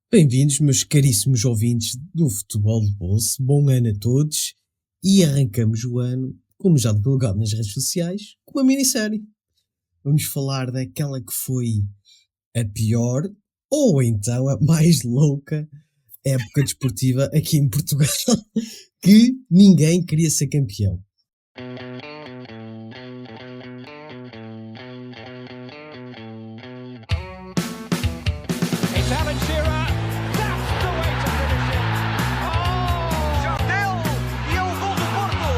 Bem-vindos, meus caríssimos ouvintes do Futebol de Bolso. Bom ano a todos e arrancamos o ano, como já divulgado nas redes sociais, com uma minissérie. Vamos falar daquela que foi a pior ou então a mais louca época desportiva aqui em Portugal, que ninguém queria ser campeão. It's Alan Shearer. That's the way to finish it. Oh! Jardel e é o gol do Porto.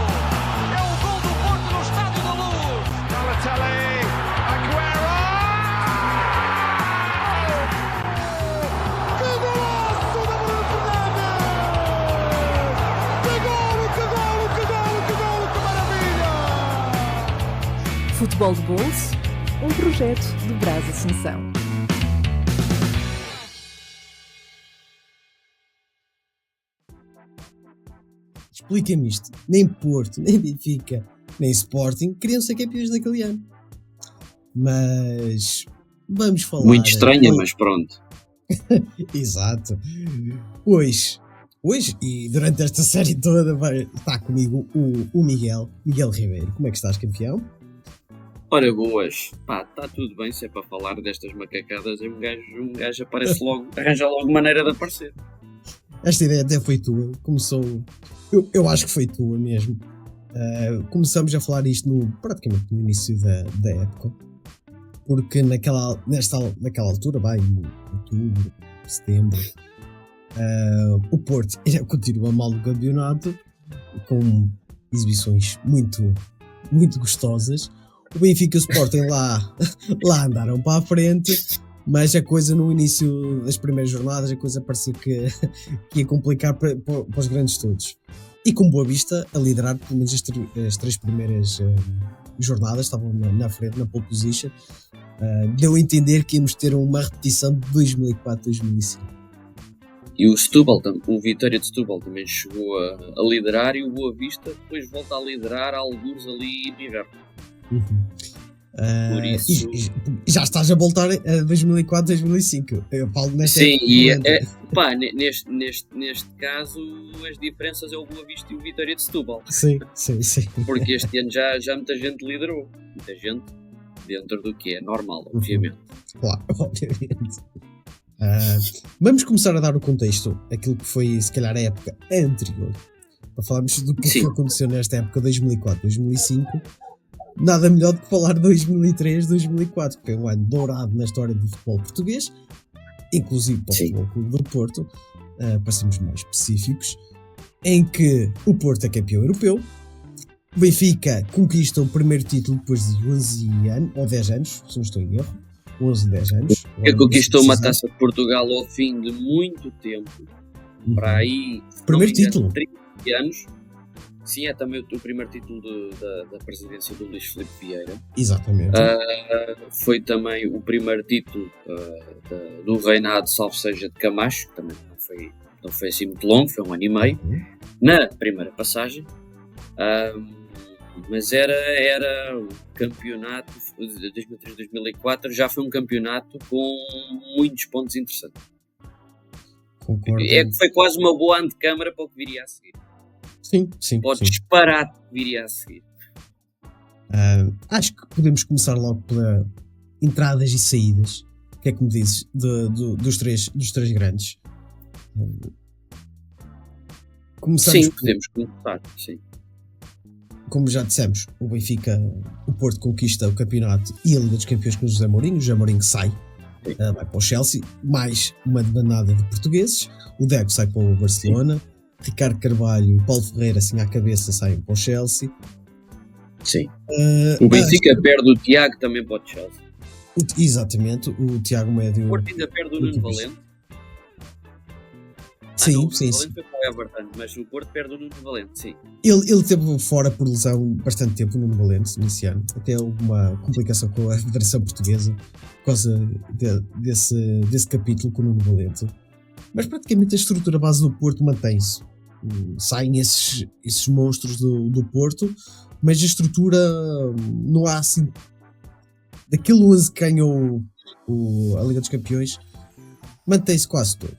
É o gol do Porto no Estádio da Luz. Balotelli, Aguero. Que golaço da Bruno Fernandes! Que golo, que golo, que golo, que golo, que maravilha! Futebol de Bolso, um projeto de Brás Assunção. Expliquem-me isto. Nem Porto, nem Benfica, nem Sporting queriam ser campeões daquele ano. Mas vamos falar... Muito estranha, mas pronto. Exato. Hoje e durante esta série toda está comigo o Miguel Ribeiro. Como é que estás, campeão? Ora, boas. Pá, está tudo bem se é para falar destas macacadas. Um gajo aparece logo, arranja logo maneira de aparecer. Esta ideia até foi tua. Começou... Eu acho que foi tua mesmo. Começamos a falar isto praticamente no início da época. Porque naquela altura, em outubro, setembro, o Porto continua mal no campeonato, com exibições muito, muito gostosas. O Benfica e o Sporting lá andaram para a frente, mas a coisa no início das primeiras jornadas, a coisa parecia que ia complicar para os grandes todos. E com Boa Vista a liderar pelo menos as três primeiras jornadas, estavam na frente, na pole position, deu a entender que íamos ter uma repetição de 2004-2005. E o Vitória de Setúbal também chegou a liderar, e o Boa Vista depois volta a liderar alguns ali no inverno. Por isso... E já estás a voltar a 2004-2005. Eu falo nesta Sim, época. Neste caso as diferenças é o Boa Vista e o Vitória de Setúbal. Sim. Porque este ano já muita gente liderou. Muita gente dentro do que é normal, obviamente. Claro, obviamente. Vamos começar a dar o contexto, aquilo que foi se calhar a época anterior, para falarmos do que aconteceu nesta época 2004-2005. Nada melhor do que falar de 2003-2004, que foi um ano dourado na história do futebol português, inclusive para o Futebol Clube do Porto, para sermos mais específicos, em que o Porto é campeão europeu, o Benfica conquista o primeiro título depois de 11 anos, ou 10 anos, se não estou em erro, 11, 10 anos. Que conquistou uma Taça de Portugal ao fim de muito tempo, para aí... Primeiro título. 30 anos. Sim, é também o primeiro título da presidência do Luís Filipe Vieira. Exatamente. Foi também o primeiro título do reinado, salvo seja, de Camacho, que também não foi assim muito longo, foi um ano e meio, na primeira passagem. Mas era o campeonato de 2003-2004, já foi um campeonato com muitos pontos interessantes. Concordo. Foi quase uma boa antecâmara para o que viria a seguir. Sim. Pode disparar que viria a seguir. Acho que podemos começar logo pela entradas e saídas. O que é que me dizes dos três grandes? Sim, podemos começar, sim. Como já dissemos, o Porto conquista o campeonato e a Liga dos Campeões com o José Mourinho. O José Mourinho sai, vai para o Chelsea, mais uma danada de portugueses. O Deco sai para o Barcelona. Ricardo Carvalho e Paulo Ferreira, assim à cabeça, saem para o Chelsea. Sim. O Benfica perde o Tiago também para o Chelsea. Exatamente, o Tiago Médio. O Porto ainda perde o Nuno Valente. Sim. O Valente foi para o Everton, mas o Porto perde o Nuno Valente, sim. Ele teve fora por lesão bastante tempo, o Nuno Valente, nesse ano. Até houve uma complicação com a Federação Portuguesa por causa desse capítulo com o Nuno Valente. Mas praticamente a estrutura base do Porto mantém-se. Saem esses monstros do Porto, mas a estrutura não há assim... Daquele 11 que ganhou a Liga dos Campeões, mantém-se quase todo.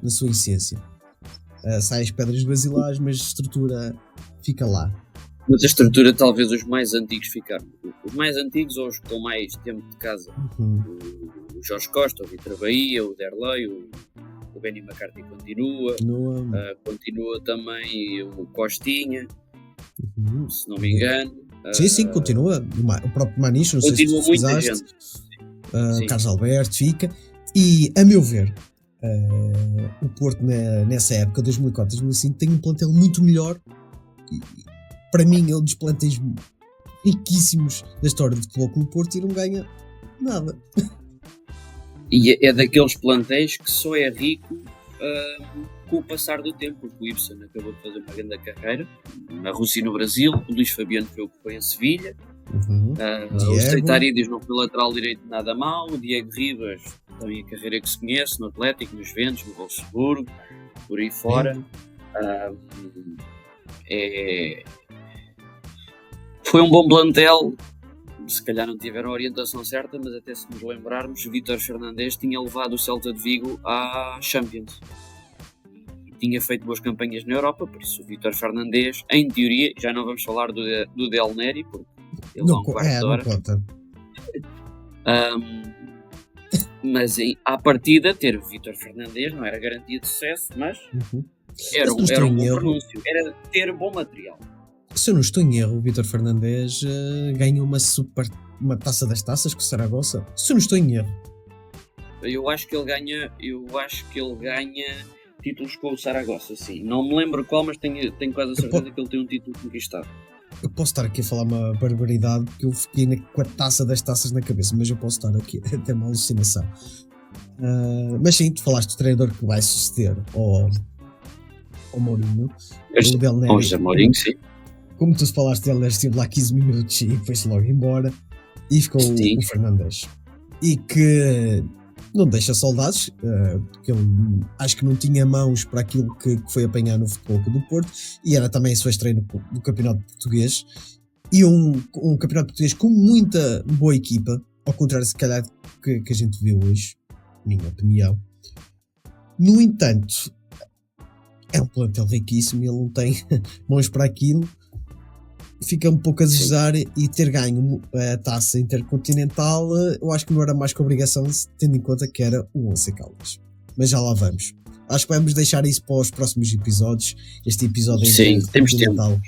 na sua essência. Sai as pedras basilares, mas a estrutura fica lá. Mas a estrutura, talvez os mais antigos ficaram. Os mais antigos, ou os com mais tempo de casa. O Jorge Costa, o Vítor Bahia, o Derlei, o Benny McCarthy continua também o Costinha, se não me engano. Sim, continua. O próprio Maniche, não sei se tu muita gente. Carlos Alberto fica. E, a meu ver, o Porto nessa época, 2004-2005, tem um plantel muito melhor. E, para mim, é um dos plantéis riquíssimos da história do Futebol Clube Porto e não ganha nada. E é daqueles plantéis que só é rico com o passar do tempo, porque o Ibsen acabou de fazer uma grande carreira na Rússia e no Brasil, o Luís Fabiano foi o que foi em Sevilha, o Seitarídeos não foi lateral direito nada mal, o Diego Ribas também a carreira que se conhece no Atlético, nos Ventos, no Wolfsburgo, por aí fora. Foi um bom plantel, se calhar não tiveram a orientação certa, mas até se nos lembrarmos, Vítor Fernandes tinha levado o Celta de Vigo à Champions e tinha feito boas campanhas na Europa, por isso o Vítor Fernandes, em teoria, já não vamos falar do Del Neri, porque ele não, um quarto de hora. Não conta. Mas à partida, ter o Vítor Fernandes não era garantia de sucesso, mas era um bom pronúncio, era ter bom material. Se eu não estou em erro, o Vítor Fernandes ganha uma taça das taças com o Saragossa. Se eu não estou em erro. Eu acho que ele ganha títulos com o Saragossa, sim. Não me lembro qual, mas tenho quase a certeza que ele tem um título conquistado. Eu posso estar aqui a falar uma barbaridade, porque eu fiquei com a taça das taças na cabeça, mas eu posso estar aqui a ter uma alucinação. Mas sim, tu falaste do treinador que vai suceder ao Mourinho. O Del Neri. José Mourinho, sim. Como tu falaste, ele esteve lá 15 minutos e foi-se logo embora. E ficou o Fernandes. E que não deixa saudades, porque ele acho que não tinha mãos para aquilo que foi apanhar no Futebol Clube do Porto, e era também a sua estreia do Campeonato Português. E um Campeonato Português com muita boa equipa, ao contrário, se calhar, que a gente vê hoje, minha opinião. No entanto, é um plantel riquíssimo e ele não tem mãos para aquilo. Fica um pouco a desejar, e ter ganho a taça intercontinental, eu acho que não era mais que obrigação, tendo em conta que era o Once Caldas. Mas já lá vamos. Acho que vamos deixar isso para os próximos episódios. Este episódio é intercontinental.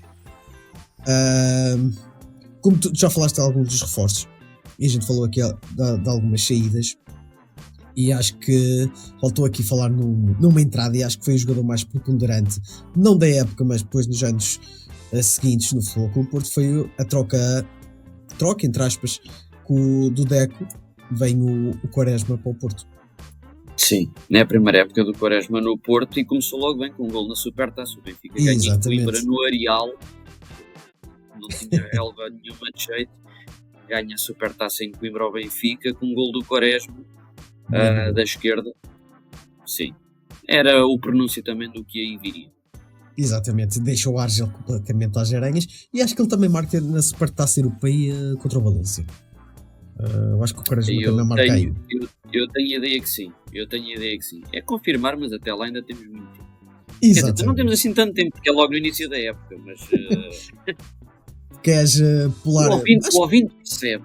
Como tu já falaste de alguns dos reforços, e a gente falou aqui de algumas saídas, e acho que faltou aqui falar numa entrada, e acho que foi o jogador mais preponderante, não da época, mas depois nos anos seguintes no Futebol Clube Porto, foi a troca entre aspas, do Deco. Vem o Quaresma para o Porto. Sim, na primeira época do Quaresma no Porto, e começou logo bem com um gol na Supertaça. O Benfica ganha em Coimbra no Areal, não tinha relva nenhuma de jeito, ganha a Supertaça em Coimbra ao Benfica com um gol do Quaresma da esquerda. Sim, era o pronúncio também do que aí viria. Exatamente, deixou o Argel completamente às aranhas, e acho que ele também marca na Supertaça Europeia contra o Valência. Eu acho que o Quaresma também marca aí. Eu tenho a ideia que sim. É confirmar, mas até lá ainda temos muito tempo. Exatamente. Não temos assim tanto tempo, porque é logo no início da época, mas... Queres pular... O ouvinte percebe.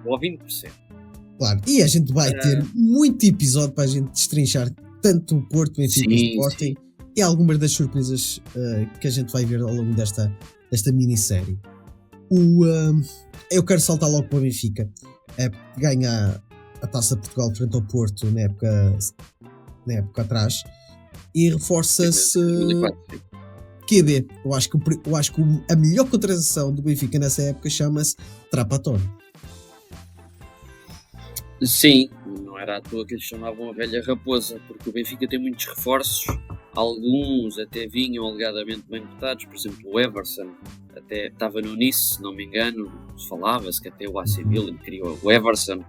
Claro, e a gente vai ter muito episódio para a gente destrinchar tanto o Porto, Benfica e Sporting, e algumas das surpresas que a gente vai ver ao longo desta minissérie. Eu quero saltar logo para o Benfica. Ganha a Taça de Portugal frente ao Porto na época atrás, e reforça-se QB. Eu acho que a melhor contratação do Benfica nessa época chama-se Trapattoni. Sim, não era à toa que eles chamavam a velha raposa, porque o Benfica tem muitos reforços, alguns até vinham alegadamente bem votados. Por exemplo, o Everson até estava no Nice, se não me engano, falava-se que até o AC Milan queria o Everson.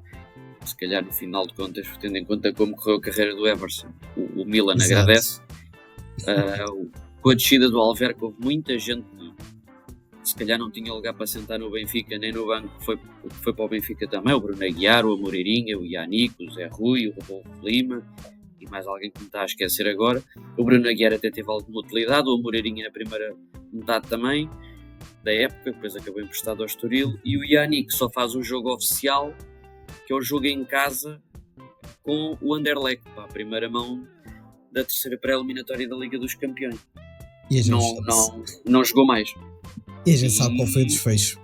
Se calhar no final de contas, tendo em conta como correu a carreira do Everson, o Milan agradece. Com a descida do Alverca, houve muita gente que se calhar não tinha lugar para sentar no Benfica nem no banco, foi para o Benfica também, o Bruno Aguiar, o Amoreirinha, o Yannick, o Zé Rui, o Rodolfo Lima, e e mais alguém que me está a esquecer agora. O Bruno Aguiar até teve alguma utilidade, o Moreirinha na primeira metade também, da época, depois acabou emprestado ao Estoril, e o Yannick só faz um jogo oficial, que é o jogo em casa com o Anderlecht, a primeira mão da terceira pré-eliminatória da Liga dos Campeões. E a gente Não jogou mais. E a gente sabe qual foi o desfecho.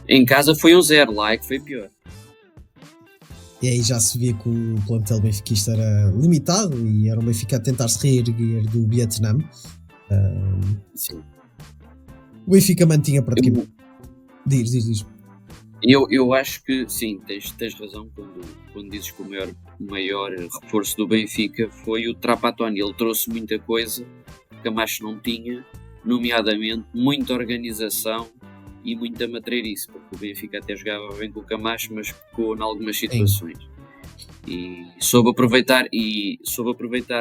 Em casa foi 1-0, lá é que foi pior. E aí já se via que o plantel benfiquista era limitado e era o Benfica a tentar se reerguer do Vietnã. Sim. O Benfica mantinha praticamente. Diz. Eu acho que sim, tens razão quando dizes que o maior reforço do Benfica foi o Trapattoni. Ele trouxe muita coisa que Camacho não tinha, nomeadamente muita organização e muita matreirice, porque o Benfica até jogava bem com o Camacho, mas pecou em algumas situações. E soube aproveitar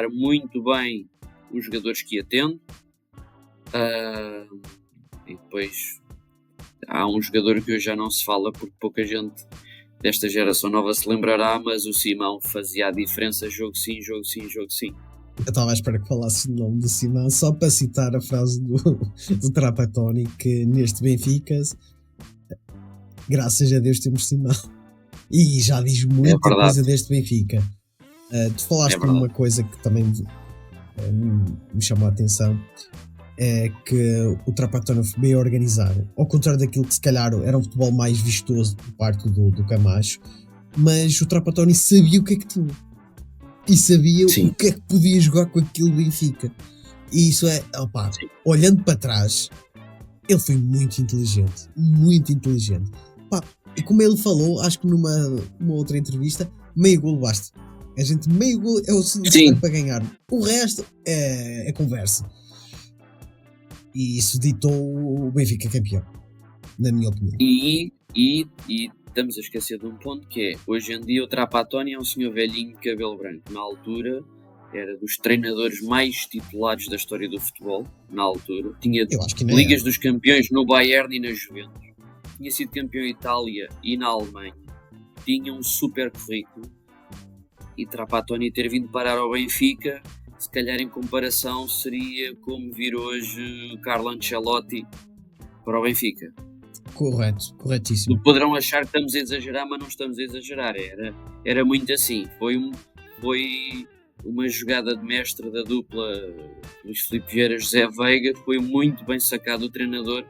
muito bem os jogadores que ia tendo. E depois há um jogador que hoje já não se fala, porque pouca gente desta geração nova se lembrará, mas o Simão fazia a diferença jogo sim. Eu estava à espera que falasse o nome do Simão, só para citar a frase do Trapattoni, que neste Benfica, graças a Deus temos Simão. E já diz muita coisa deste Benfica. Tu falaste de uma coisa que também me chamou a atenção, é que o Trapattoni foi bem organizado, ao contrário daquilo que se calhar era um futebol mais vistoso por parte do Camacho, mas o Trapattoni sabia o que é que tinha. E sabia o que é que podia jogar com aquele Benfica. E isso é, olhando para trás, ele foi muito inteligente. E como ele falou, acho que numa outra entrevista, meio golo basta. Meio golo é o suficiente para ganhar. O resto é conversa. E isso ditou o Benfica campeão, na minha opinião. E estamos a esquecer de um ponto, que é, hoje em dia o Trapattoni é um senhor velhinho de cabelo branco. Na altura era dos treinadores mais titulados da história do futebol. Na altura tinha Ligas dos Campeões no Bayern e na Juventus, tinha sido campeão em Itália e na Alemanha, tinha um super currículo. E Trapattoni ter vindo parar ao Benfica, se calhar em comparação seria como vir hoje Carlo Ancelotti para o Benfica. Corretíssimo. Poderão achar que estamos a exagerar, mas não estamos a exagerar. Era muito assim. Foi uma jogada de mestre da dupla Luís Filipe Vieira e José Veiga. Foi muito bem sacado o treinador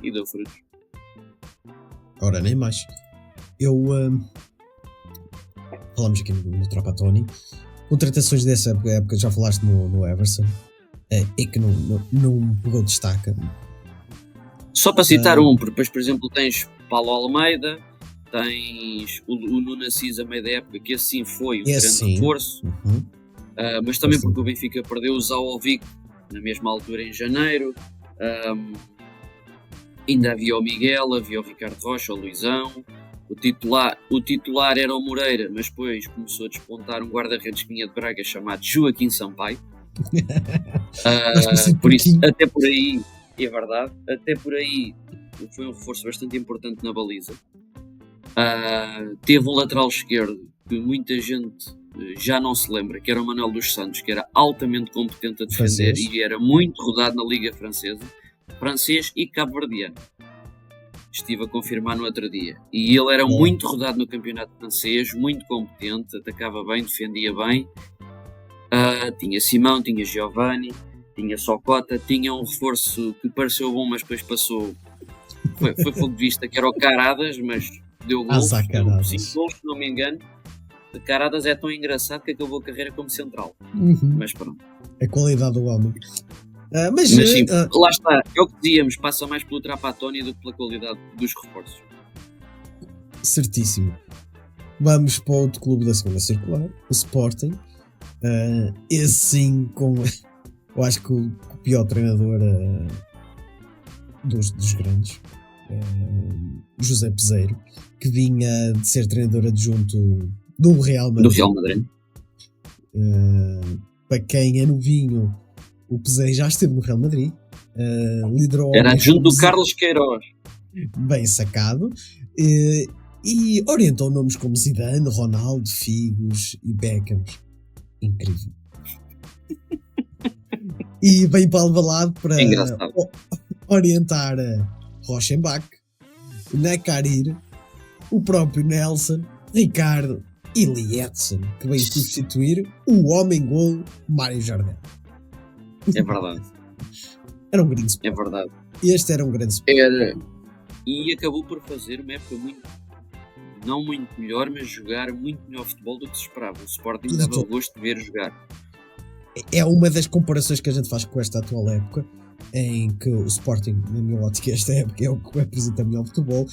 e deu frutos. Ora, nem mais. Falamos aqui no Trapattoni. Contratações dessa época, já falaste no Everson, e que não pegou destaque. Só para citar porque depois, por exemplo, tens Paulo Almeida, tens o Nuno Assis a meio da época, que assim foi um grande reforço, mas também porque o Benfica perdeu o Zahovic na mesma altura em janeiro. Ainda havia o Miguel, havia o Ricardo Rocha, o Luizão. O titular era o Moreira, mas depois começou a despontar um guarda-redes que vinha de Braga chamado Joaquim Sampaio. Por isso, até por aí, é verdade, até por aí foi um reforço bastante importante na baliza. Teve um lateral esquerdo que muita gente já não se lembra, que era o Manuel dos Santos, que era altamente competente a defender e era muito rodado na Liga Francesa, francês e cabo-verdiano. Estive a confirmar no outro dia. E ele era muito rodado no campeonato francês, muito competente, atacava bem, defendia bem. Tinha Simão, tinha Giovanni, tinha Socota, tinha um reforço que pareceu bom, mas depois passou. Foi fogo de vista, que era o Caradas, mas deu gols. 5 gols, se não me engano. O Caradas é tão engraçado que acabou a carreira como central. Mas pronto. A qualidade do homem. Mas sim, lá está, é o que dizíamos, passa mais pelo Trapattoni do que pela qualidade dos reforços. Certíssimo. Vamos para outro clube da segunda circular, o Sporting. Esse sim, eu acho que o pior treinador dos grandes, José Peseiro, que vinha de ser treinador adjunto do Real Madrid. Para quem é novinho, o Peseiro já esteve no Real Madrid, liderou... Era adjunto do Carlos Queiroz. Bem sacado. E orientou nomes como Zidane, Ronaldo, Figos e Beckham. incrível. E vem para Alvalade para Engraçado. orientar Rochenbach, Nakarir, o próprio Nelson, Ricardo e Lietzen, que veio substituir o homem-gol Mário Jardel. É verdade. Era um grande É sport. verdade. Este era um grande sport. Era. E acabou por fazer uma época não muito melhor, mas jogar muito melhor futebol do que se esperava. O Sporting Tudo dava todo. gosto de ver jogar. É uma das comparações que a gente faz com esta atual época, em que o Sporting, na minha ótica, esta época é o que apresenta melhor futebol.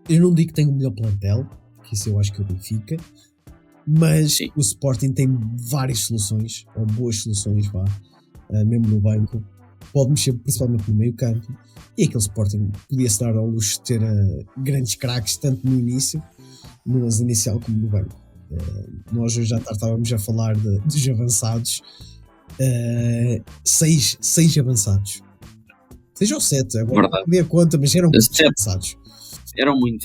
Eu não digo que tem o melhor plantel, que isso eu acho que é o Benfica, mas Sim. o Sporting tem várias soluções, ou boas soluções, vá, mesmo no banco. Pode mexer principalmente no meio campo, e aquele Sporting podia-se dar ao luxo de ter grandes craques, tanto no início, no 11 inicial, como no banco. Nós hoje à tarde estávamos a falar dos avançados, 6 avançados, 6 ou 7, agora Verdade. não perdi a conta, mas eram muitos 7. avançados. Eram muitos.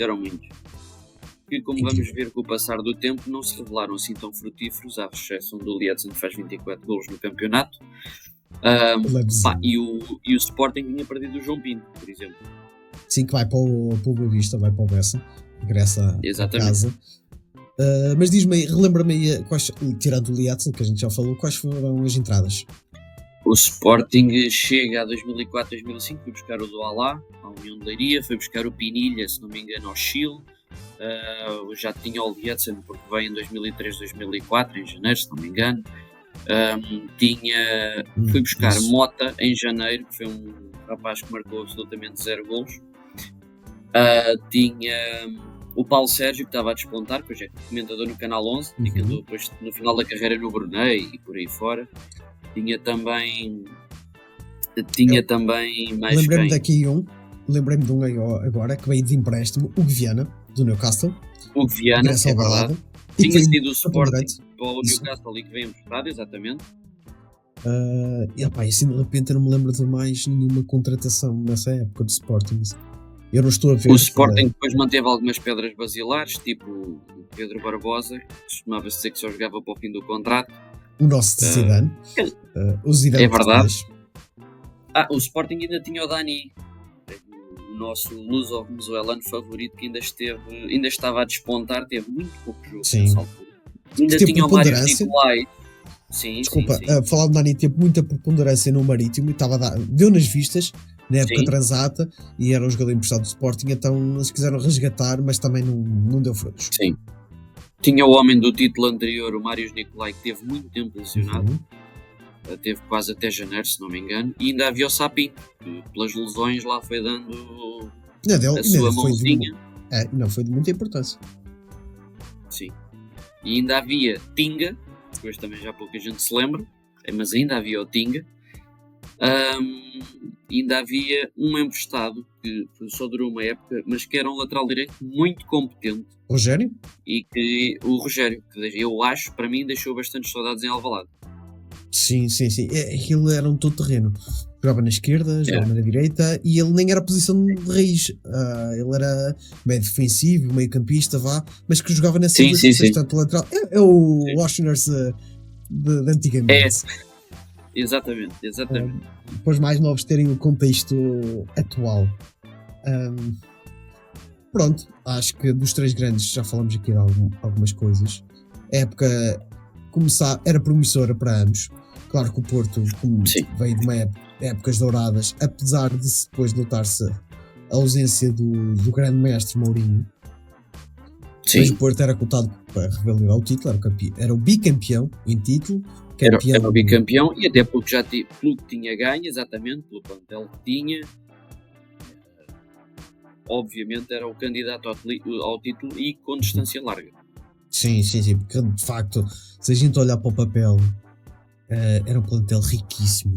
E como Incrível. vamos ver com o passar do tempo, não se revelaram assim tão frutíferos, à exceção do Lietzen, que faz 24 golos no campeonato. Levezinho. E o Sporting tinha perdido o João Pinto, por exemplo. Sim, que vai para o Boa Vista, vai para o Bessa, regressa a Exatamente. casa. Mas diz-me aí, relembra-me aí, tirando o Lietzen, que a gente já falou, quais foram as entradas? O Sporting chega a 2004-2005, foi buscar o Douala, à União de Leiria, foi buscar o Pinilha, se não me engano, ao Chile. Já tinha o Lietzen, porque veio em 2003-2004, em janeiro, se não me engano. Fui buscar Isso. Mota em janeiro, que foi um rapaz que marcou absolutamente 0 golos. Tinha o Paulo Sérgio, que estava a despontar, que hoje é comentador no Canal 11, e que andou depois no final da carreira no Brunei e por aí fora. Tinha também mais Lembrei-me quem? daqui lembrei-me de um agora, que veio de empréstimo, o Guiana, do Newcastle, O Viana, regressa é ao verdade. Balada, e que Tinha veio sido o para Sporting direito. para o Isso. Newcastle e que veio emprestado, exatamente. E assim de repente eu não me lembro de mais nenhuma contratação nessa época do Sporting. Eu não estou a ver. O Sporting depois manteve algumas pedras basilares, tipo o Pedro Barbosa, que costumava-se dizer que só jogava para o fim do contrato. O nosso de Zidane. O Zidane é verdade. português. O Sporting ainda tinha o Dani, o nosso luso-venezuelano favorito, que ainda estava a despontar, teve muito pouco jogo Sim. nessa altura. Ainda Teve tinha o Mário preponderância. Nicolai. Sim, Desculpa, sim. falar de Dani teve muita preponderância no Marítimo e deu nas vistas na época Sim. transata e era um jogador emprestado do Sporting, então eles quiseram resgatar, mas também não deu frutos. Sim. Tinha o homem do título anterior, o Mário Nicolai, que teve muito tempo lesionado. Uhum. Teve quase até janeiro, se não me engano. E ainda havia o Sapinho, que pelas lesões lá foi dando a sua mãozinha. Não foi de muita importância. Sim. E ainda havia Tinga, que hoje também já pouca gente se lembra, mas ainda havia o Tinga. Ainda havia um emprestado que só durou uma época, mas que era um lateral direito muito competente. Rogério? E que o Rogério, que eu acho, para mim, deixou bastantes saudades em Alvalade. Sim. Aquilo era um todo-terreno. Jogava na esquerda, jogava na direita e ele nem era a posição de raiz. Ele era meio defensivo, meio campista, mas que jogava nessa posição, tanto lateral. É o Washington de antigamente. Exatamente. Depois mais novos terem o contexto atual. Pronto, acho que dos 3 grandes já falamos aqui de algumas coisas. A época era promissora para ambos. Claro que o Porto veio de épocas douradas, apesar de depois notar-se a ausência do grande mestre Mourinho. Sim. Mas o Porto era cotado para revalidar o título, era o bicampeão em título. Era o bicampeão e até pelo que tinha ganho, exatamente, pelo plantel que tinha. Obviamente era o candidato ao título e com distância larga. Sim, porque de facto, se a gente olhar para o papel, era um plantel riquíssimo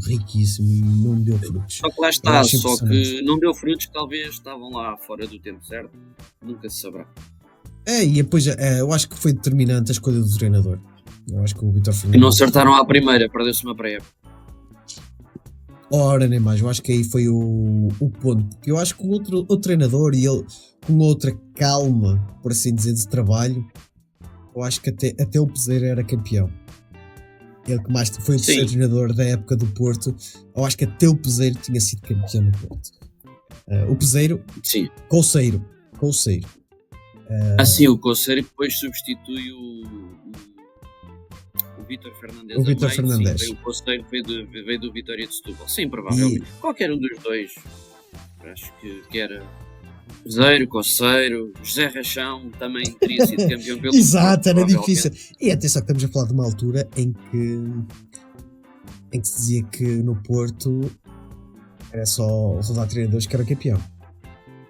e não me deu frutos. Só que lá está, só que não deu frutos, talvez estavam lá fora do tempo certo, nunca se saberá. E depois eu acho que foi determinante a escolha do treinador. Eu acho que o Vítor Fernandes... E não acertaram à primeira, perdeu-se uma pré-época. Ora, nem mais, eu acho que aí foi o ponto. Porque eu acho que o outro treinador e ele com outra calma, por assim dizer, de trabalho, eu acho que até o Peseiro era campeão. Ele que mais foi o Sim. terceiro treinador da época do Porto. Eu acho que até o Peseiro tinha sido campeão no Porto. O Peseiro, Sim. Couceiro. Assim, o Coceiro depois substitui o Vítor Fernandes. O Vítor Sim, Fernandes. veio o Coceiro veio do Vitória de Setúbal. Sim, provavelmente. Qualquer um dos dois. Acho que era Peseiro, Coceiro, José Rachão também teria sido campeão pelo Exato, era provavelmente. difícil. E atenção que estamos a falar de uma altura em que se dizia que no Porto era só rodar treinadores que era campeão.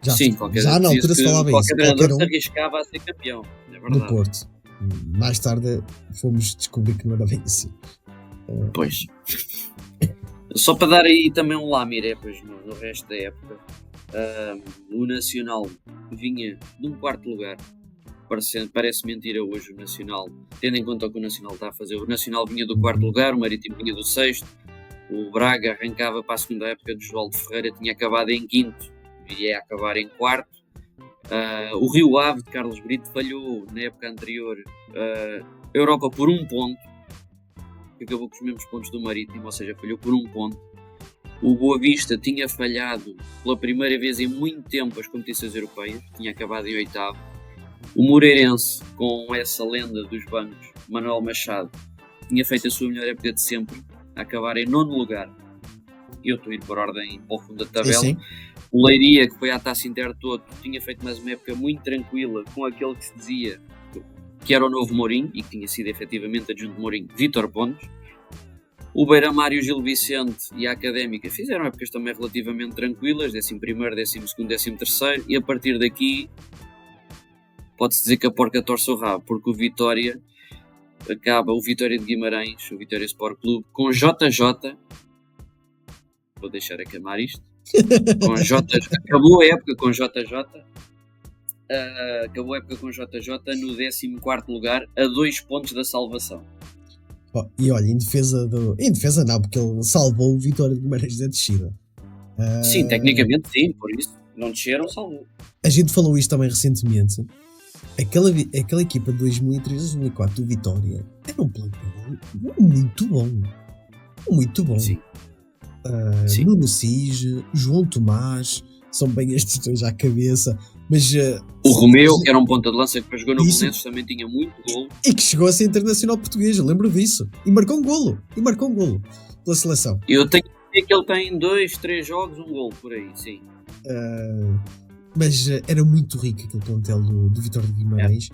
Sim, já na altura se falava isso. Qualquer treinador se um arriscava a ser campeão. É no verdade. Porto. Mais tarde fomos descobrir que não era bem assim. Pois. Só para dar aí também um lámire no resto da época. O Nacional vinha de um quarto lugar. Parece mentira hoje o Nacional, tendo em conta o que o Nacional está a fazer. O Nacional vinha do quarto lugar, o Marítimo vinha do sexto, o Braga arrancava para a segunda época de João de Ferreira, tinha acabado em quinto, viria a acabar em quarto. O Rio Ave de Carlos Brito falhou na época anterior Europa por um ponto, que acabou com os mesmos pontos do Marítimo, ou seja, falhou por um ponto. O Boa Vista tinha falhado pela primeira vez em muito tempo as competições europeias, tinha acabado em oitavo. O Moreirense, com essa lenda dos bancos, Manuel Machado, tinha feito a sua melhor época de sempre, a acabar em nono lugar. Eu estou a ir por ordem ao fundo da tabela. Sim. O Leiria, que foi à Taça Intertoto, tinha feito mais uma época muito tranquila, com aquele que se dizia que era o novo Mourinho, e que tinha sido efetivamente adjunto de Mourinho, Vítor Pontes. O Beira-Mar e o Gil Vicente e a Académica fizeram épocas também relativamente tranquilas, 11º, 12º, 13º, e a partir daqui pode-se dizer que a porca torce o rabo, porque o Vitória de Guimarães, o Vitória Sport Clube, com JJ, vou deixar acamar isto, acabou a época com JJ, no 14º lugar, a 2 pontos da salvação. E olha, em defesa não, porque ele salvou o Vitória de Guimarães da descida. Sim, tecnicamente sim, por isso não desceram, salvou. A gente falou isto também recentemente. Aquela equipa de 2003-2004 do Vitória era um plantel muito bom. Muito bom. Sim. Sim. Nuno Sige, João Tomás, são bem estes dois à cabeça. Mas, o Romeu, que era um ponta de lança que depois jogou no Isso. Belenenses, também tinha muito golo. E que chegou a ser internacional português, eu lembro disso. E marcou um golo pela seleção. Eu tenho que dizer que ele tem 2, 3 jogos, um golo por aí, sim. Mas era muito rico aquele plantel do Vitória de Guimarães.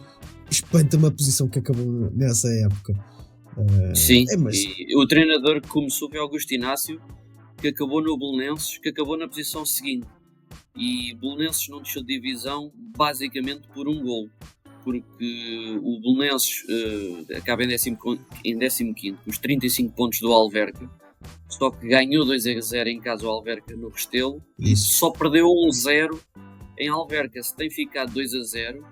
Espanta-me a posição que acabou nessa época. Sim, mas... e o treinador que começou foi Augusto Inácio, que acabou no Belenenses, que acabou na posição seguinte. E Belenenses não desceu de divisão basicamente por um golo, porque o Belenenses acaba em 15º, com os 35 pontos do Alverca, só que ganhou 2-0 em casa ao Alverca no Restelo, e só perdeu 1-0 em Alverca. Se tem ficado 2-0,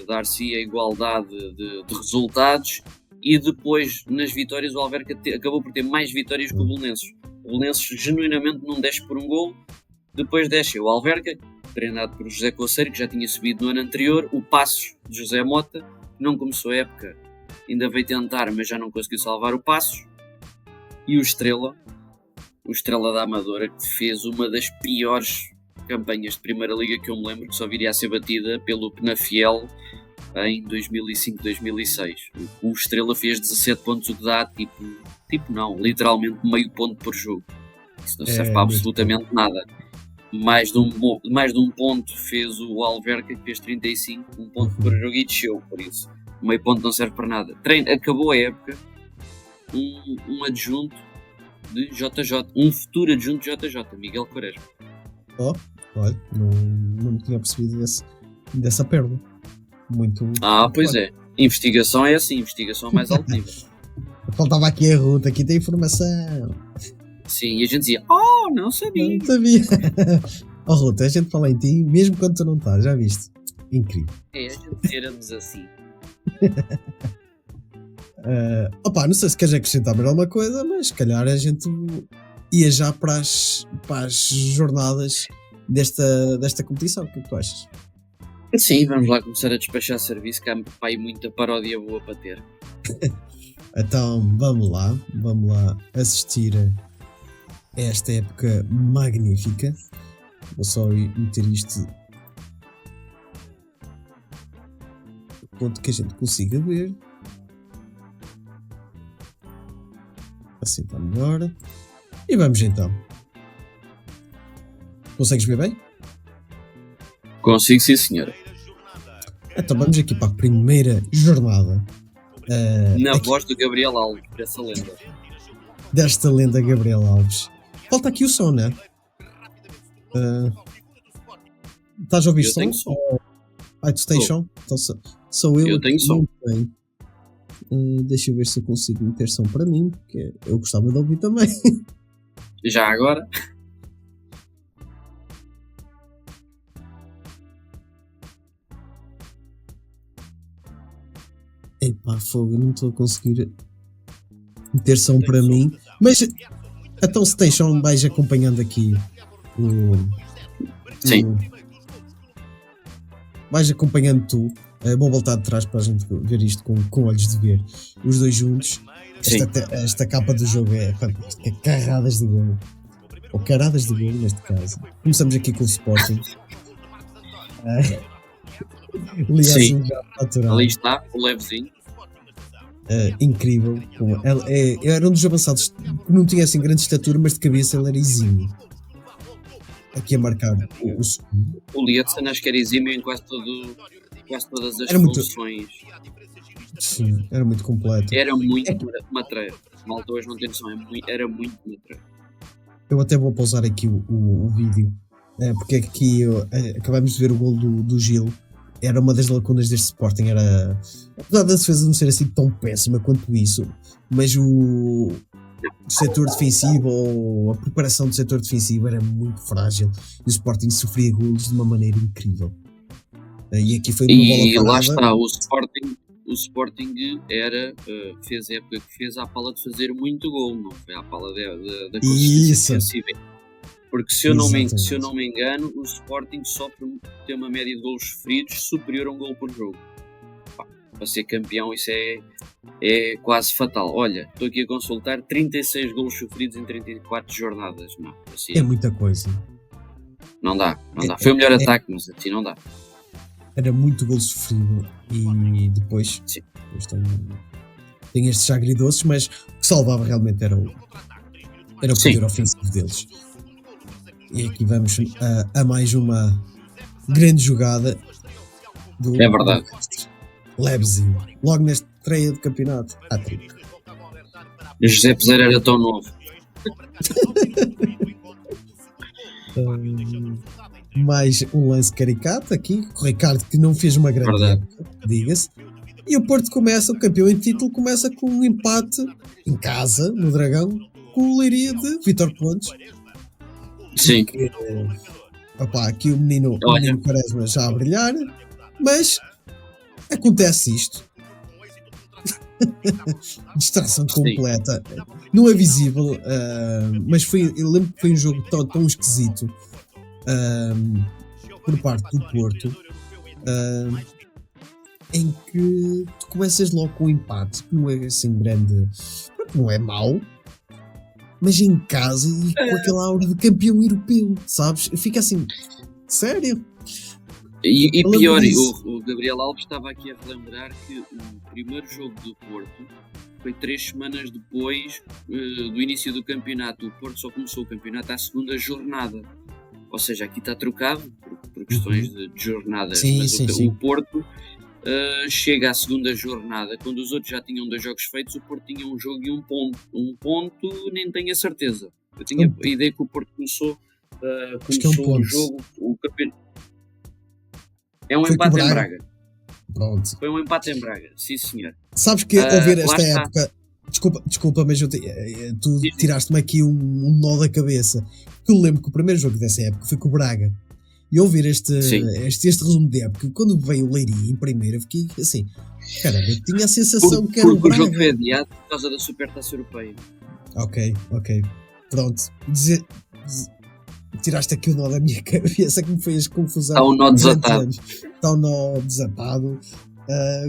dar-se a igualdade de resultados, e depois nas vitórias o Alverca acabou por ter mais vitórias que o Belenenses. O Belenenses genuinamente não desce por um golo. Depois desce o Alverca, treinado por José Coceiro, que já tinha subido no ano anterior, o Passos de José Mota, que não começou a época, ainda veio tentar, mas já não conseguiu salvar o Passos, e o Estrela da Amadora, que fez uma das piores campanhas de Primeira Liga que eu me lembro, que só viria a ser batida pelo Penafiel em 2005-2006. O Estrela fez 17 pontos, o que dá literalmente meio ponto por jogo. Isso não serve para absolutamente nada. Mais de um ponto fez o Alverca, que fez 35, um ponto por jogo, e desceu, por isso meio ponto não serve para nada. Acabou a época um adjunto de JJ, um futuro adjunto de JJ, Miguel Quaresma. Olha, não me tinha percebido dessa pérola. Muito. Pois é. Investigação é assim, investigação mais alto nível. Faltava aqui a Ruta, aqui tem informação. Sim, e a gente dizia, não sabia. Não sabia. Ruta, a gente fala em ti, mesmo quando tu não estás, já viste? Incrível. A gente éramos assim. Não sei se queres acrescentar mais alguma coisa, mas se calhar a gente ia já para as jornadas desta competição. O que é que tu achas? Sim, vamos lá começar a despachar serviço, que há aí muita paródia boa para ter. Então vamos lá assistir a esta época magnífica. Vou só meter isto a ponto que a gente consiga ver. Assim está melhor. E vamos então. Consegues ver bem? Consigo, sim, senhora. Então vamos aqui para a primeira jornada Na aqui voz do Gabriel Alves, essa lenda. desta lenda Gabriel Alves. Falta aqui o som, né? Estás a ouvir Eu som? tenho som. Ah, tu tens som? Então sou eu Eu aqui. tenho som. Muito bem. Deixa eu ver se eu consigo meter som para mim, porque eu gostava de ouvir também. Já agora, Epá, fogo, eu não estou a conseguir meter som para mim. Mas então se tens som, vais acompanhando aqui Sim. vais acompanhando tu. Vou voltar de trás para a gente ver isto com olhos de ver. Os dois juntos. Sim. Esta capa do jogo é fantástica. Carradas de gol. Ou caradas de gol, neste caso. Começamos aqui com o Sporting. Ligação já natural. ali está, o levezinho. Incrível. Era um dos avançados que não tinha assim grande estatura, mas de cabeça ele era exímio. Aqui a marcar o segundo. O Lietzen acho que era exímio em quase todas as Era muito- funções. Sim, era muito completo. Era muito matreiro. Malta hoje não tem noção, era muito matreiro. Eu até vou pausar aqui o vídeo, porque aqui acabamos de ver o gol do Gil. Era uma das lacunas deste Sporting. Apesar da defesa não ser assim tão péssima quanto isso, mas o setor defensivo ou a preparação do setor defensivo era muito frágil e o Sporting sofria golos de uma maneira incrível. E aqui foi uma E bola lá parada. está, o Sporting fez a época que fez à pala de fazer muito gol, não foi à pala da consistência Isso. defensiva. Porque se eu não Exatamente. me engano, o Sporting tem uma média de golos sofridos superior a um gol por jogo. Pá, para ser campeão isso é quase fatal. Olha, estou aqui a consultar 36 golos sofridos em 34 jornadas. Não, assim, É muita coisa. não dá. Foi o melhor é- ataque, mas assim não dá. Era muito gol sofrido e depois Sim. tem estes agridoces, mas o que salvava realmente era o Sim. poder ofensivo deles. E aqui vamos a mais uma grande jogada do É verdade. do Levezinho. Logo nesta estreia do campeonato. Hat-trick. José Peseiro era tão novo. Mais um lance caricato aqui. O Ricardo que não fez uma grande Verdade. época, diga-se. E o Porto começa, o campeão em título, começa com um empate em casa, no Dragão, com o Leiria de Vítor Pontes. Sim. Que, opá, aqui o menino Quaresma já a brilhar, mas acontece isto. Distração completa. Não é visível, mas eu lembro que foi um jogo tão esquisito por parte do Porto, em que tu começas logo com um empate que não é assim grande, não é mau, mas em casa e com aquela aura de campeão europeu, sabes? Fica assim, sério? E Eu lembro pior, disso. o Gabriel Alves estava aqui a relembrar que o primeiro jogo do Porto foi 3 semanas depois do início do campeonato. O Porto só começou o campeonato à segunda jornada. Ou seja, aqui está trocado por questões de jornadas. Sim, mas sim. o Porto chega à segunda jornada, quando os outros já tinham 2 jogos feitos, o Porto tinha um jogo e um ponto. Um ponto nem tenho a certeza. Eu tinha a ideia que o Porto começou Acho que é um o ponto. jogo, o campeonato. É um Foi com empate o em Braga. Braga. Pronto. Foi um empate em Braga, sim senhor. Sabes que ao ver lá esta está. época, desculpa, mas tu Sim. tiraste-me aqui um nó da cabeça. Eu lembro que o primeiro jogo dessa época foi com o Braga. E ao ver este resumo de época, quando veio o Leiria em primeira, fiquei assim, caramba, eu tinha a sensação que era o Porque o Braga. jogo foi adiado por causa da Supertaça Europeia. Ok. Pronto. tiraste aqui o nó da minha cabeça que me fez confusão. Está um nó durante desatado. anos. Está um nó desatado,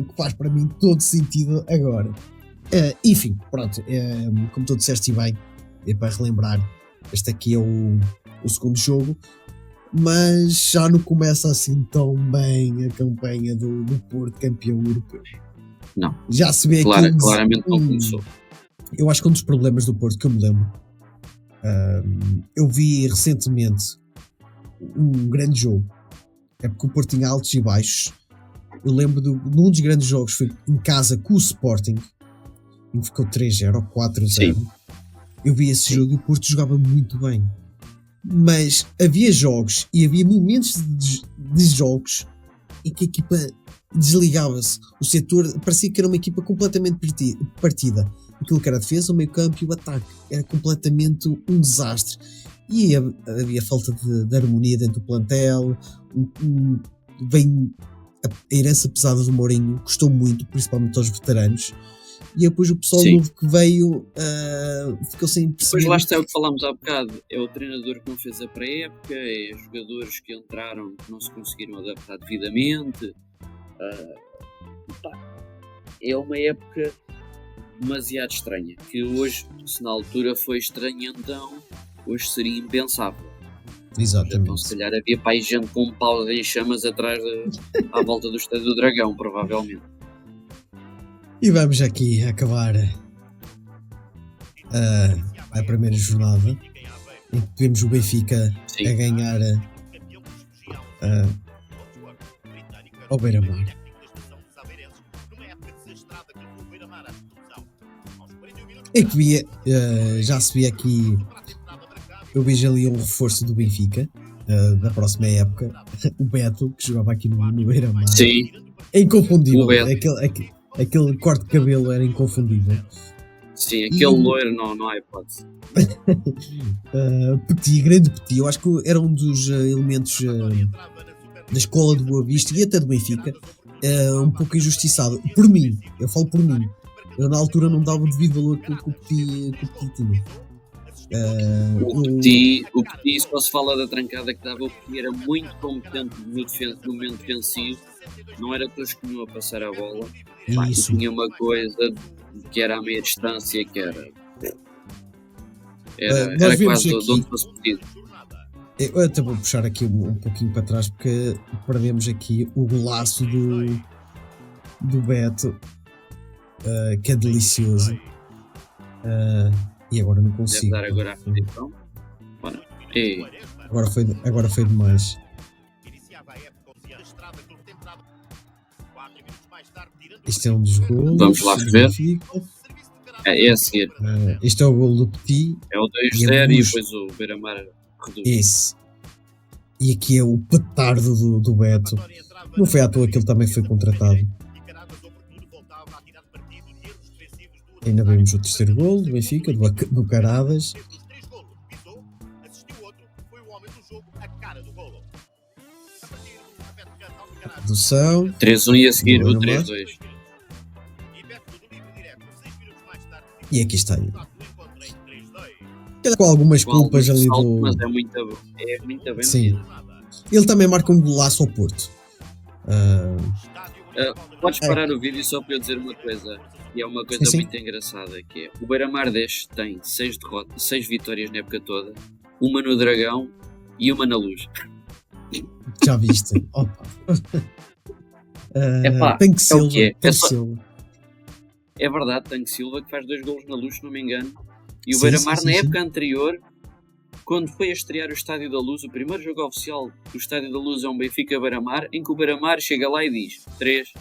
que faz para mim todo sentido agora. Enfim, pronto, como tu disseste bem, é para relembrar, este aqui é o segundo jogo, mas já não começa assim tão bem a campanha do Porto campeão europeu. Não. Já se vê Claramente não começou. Eu acho que um dos problemas do Porto que eu me lembro, eu vi recentemente um grande jogo, é porque o Porto tinha altos e baixos. Eu lembro de um dos grandes jogos foi em casa com o Sporting, em que ficou 3-0 ou 4-0. Sim. Eu vi esse jogo e o Porto jogava muito bem, mas havia jogos e havia momentos de jogos em que a equipa desligava-se. O setor parecia que era uma equipa completamente partida. Aquilo que era a defesa, o meio campo e o ataque era completamente um desastre. E havia falta de harmonia dentro do plantel. A herança pesada do Mourinho custou muito, principalmente aos veteranos. E depois o pessoal novo que veio ficou sem perceber. Depois lá está o que falámos há bocado. É o treinador que não fez a pré-época, é jogadores que entraram que não se conseguiram adaptar devidamente. É uma época demasiado estranha, que hoje, se na altura foi estranho, então hoje seria impensável. Exatamente. Então se calhar havia pai gente com um pau em chamas atrás à volta do Estádio do Dragão, provavelmente. E vamos aqui acabar a primeira jornada, em que temos o Benfica a ganhar ao Beira-Mar. É que já se via aqui, eu vejo ali um reforço do Benfica da próxima época, o Beto, que jogava aqui no Beira-Mar. Sim. É inconfundível, aquele corte de cabelo era inconfundível. Sim, aquele loiro não há hipótese. Petit, grande Petit, eu acho que era um dos elementos da escola do Boa Vista e até do Benfica, um pouco injustiçado. Por mim, eu falo por mim. Eu na altura não dava o devido valor que o Petit tinha. O Petit, só se fala da trancada que dava, o Petit era muito competente no momento defensivo, não era tosquinho a passar a bola. Isso. Tinha uma coisa que era à meia distância, que era quase de onde fosse pedido. Eu até vou puxar aqui um pouquinho para trás, porque perdemos aqui o golaço do Beto, que é delicioso. E agora não consigo. Deve dar agora a posição. Agora foi demais. Este é um dos golos. Vamos lá ver. É a seguir. Este é o golo do Petit. É o 2-0 e depois o Beira-Mar reduz. Esse. E aqui é o petardo do Beto. Não foi à toa que ele também foi contratado. Ainda vemos o terceiro golo do Benfica, do Caradas. Produção. 3-1 e a seguir o 3-2. E aqui está ele. Com algumas culpas ali do... Mas é muito bem. Sim. Ele também marca um golaço ao Porto. Podes parar o vídeo só para eu dizer uma coisa. E é uma coisa sim. muito engraçada, que é o Beira-Mar deste tem 6 vitórias na época toda, uma no Dragão e uma na Luz. Já viste? Opa. Epá, Tanque Silva, é o que é. Silva. É verdade, Tanque Silva que faz 2 golos na Luz, se não me engano. E o Sim, Beira-Mar, sim, na sim, época anterior, quando foi a estrear o Estádio da Luz, o primeiro jogo oficial do Estádio da Luz é um Benfica-Beira-Mar, em que o Beira-Mar chega lá e diz 3.